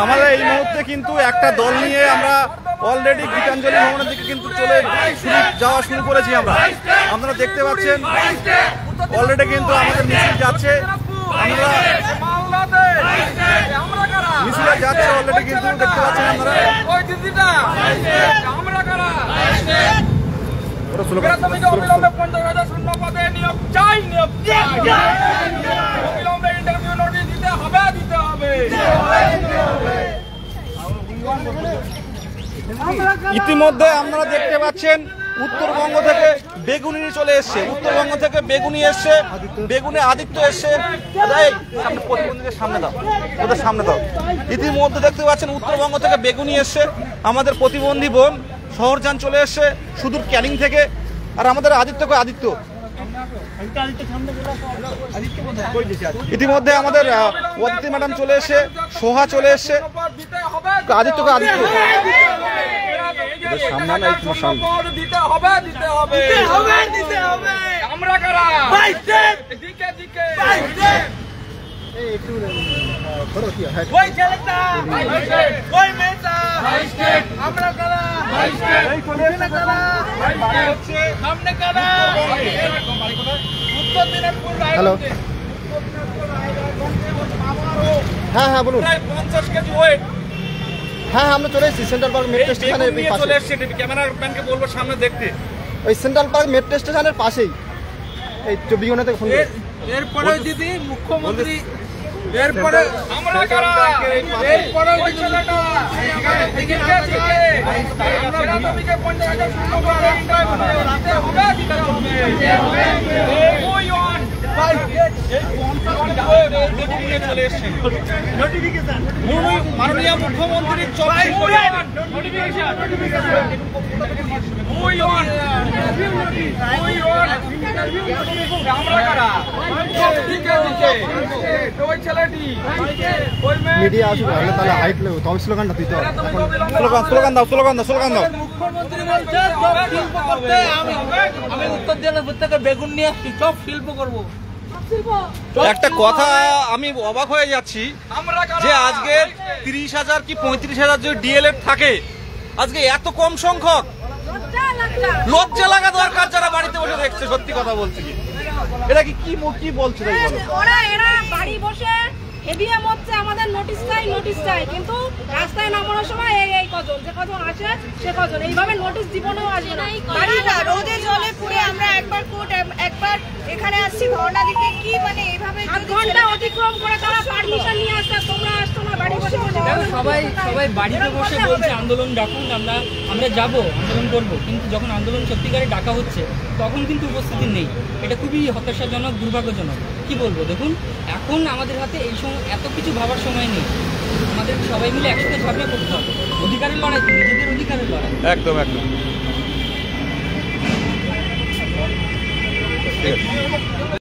আমাদের এই মুহূর্তে কিন্তু একটা দল নিয়ে আমরা অলরেডি গীতাঞ্জলি ভবনের দিকে কিন্তু যাওয়া শুরু করেছি। আপনারা দেখতে পাচ্ছেন অলরেডি কিন্তু আমাদের মিছিল যাচ্ছে। মিছিলে যাচ্ছে অলরেডি কিন্তু দেখতে পাচ্ছেন আপনারা। ইতিমধ্যে আপনারা দেখতে পাচ্ছেন উত্তরবঙ্গ থেকে বেগুনি চলে এসছে, উত্তরবঙ্গ থেকে বেগুনি এসছে, বেগুনে আদিত্য এসছে। প্রতিবন্ধীদের সামনে দাও, ওদের সামনে দাও। ইতিমধ্যে দেখতে পাচ্ছেন উত্তরবঙ্গ থেকে বেগুনি এসছে, আমাদের প্রতিবন্ধী বোন শহরজান চলে এসছে সুদূর ক্যানিং থেকে। আর আমাদের আদিত্য ইতিমধ্যে আমাদের অদিতি ম্যাডাম চলে এসে, সোহা চলে এসছে। আদিত্য সামনে দিতে হবে আমরা কারা দিকে দিকে ওই ছেলেটা ওই মেয়েটা আমরা কারা সামনে কারা উত্তর দিনাজপুর। হ্যালো, হ্যাঁ বলুন। 50 কেজি ওয়েট। হ্যাঁ আমরা চলে এসেছি সেন্ট্রাল পার্ক মেট্রো স্টেশনের পাশে। চলে এসেছি, ক্যামেরাম্যানকে বলবো সামনে দেখতে। ওই সেন্ট্রাল পার্ক মেট্রো স্টেশনের পাশেই, এই 24 ঘন্টা থেকে ফোন করে। এরপরে দিদি মুখ্যমন্ত্রী, এরপরে আমরা কারা, এরপরে ওই ছেলেটা দিকে আমরা দিকে 50,000 শুরু করে রাতে হবে ওই অন ভাই এই চলে এসেছেন নোটিফিকেশন মাননীয় মুখ্যমন্ত্রীর মিডিয়া আসুক তাহলে তাহলে হাইট লাগবে, তবে স্লোগানটা দিতে হবে। স্লোগান দাও। মুখ্যমন্ত্রী বলছে সব শিল্প করতে, আমি উত্তর দিনাজপুর থেকে বেগুন নিয়ে আসছি, সব শিল্প করবো। একটা কথা আমি অবাক হয়ে যাচ্ছি যে আজকে 30,000 কি 35,000 যে ডিএলএড থাকে, আজকে এত কম সংখ্যক। লজ্জা লাগা দরকার যারা বাড়িতে বসে দেখছে। সত্যি কথা বলছি, এটা কি বলছে এরা বাড়ি বসে এবিএম হচ্ছে, আমাদের নোটিশ চাই, কিন্তু রাস্তায় নামানোর সময় এই কজন, যে কজন আসে সে কজন, এইভাবে নোটিশ জীবনেও আসবে না। রোদে জলে পুড়ে আমরা একবার কোর্ট একবার এখানে আসছি ধর্ণা দিতে, কি মানে এইভাবে 8 ঘন্টা অতিক্রম করে তারা পারমিশন নিয়ে আসছে, তোমরা আসতো না বাড়ি বসে। সবাই বাড়িতে বসে বলছে আন্দোলন ডাকুন, আমরা যাব আন্দোলন করব, কিন্তু যখন আন্দোলন সত্যিকারে ডাকা হচ্ছে তখন কিন্তু উপস্থিতি নেই। এটা খুবই হতাশাজনক, দুর্ভাগ্যজনক। কি বলবো, দেখুন এখন আমাদের হাতে এই সময় এত কিছু ভাবার সময় নেই। আমাদের সবাই মিলে একসাথে ঝাঁপিয়ে পড়তে হবে। অধিকারের লড়াই, নিজেদের অধিকারের লড়াই। একদম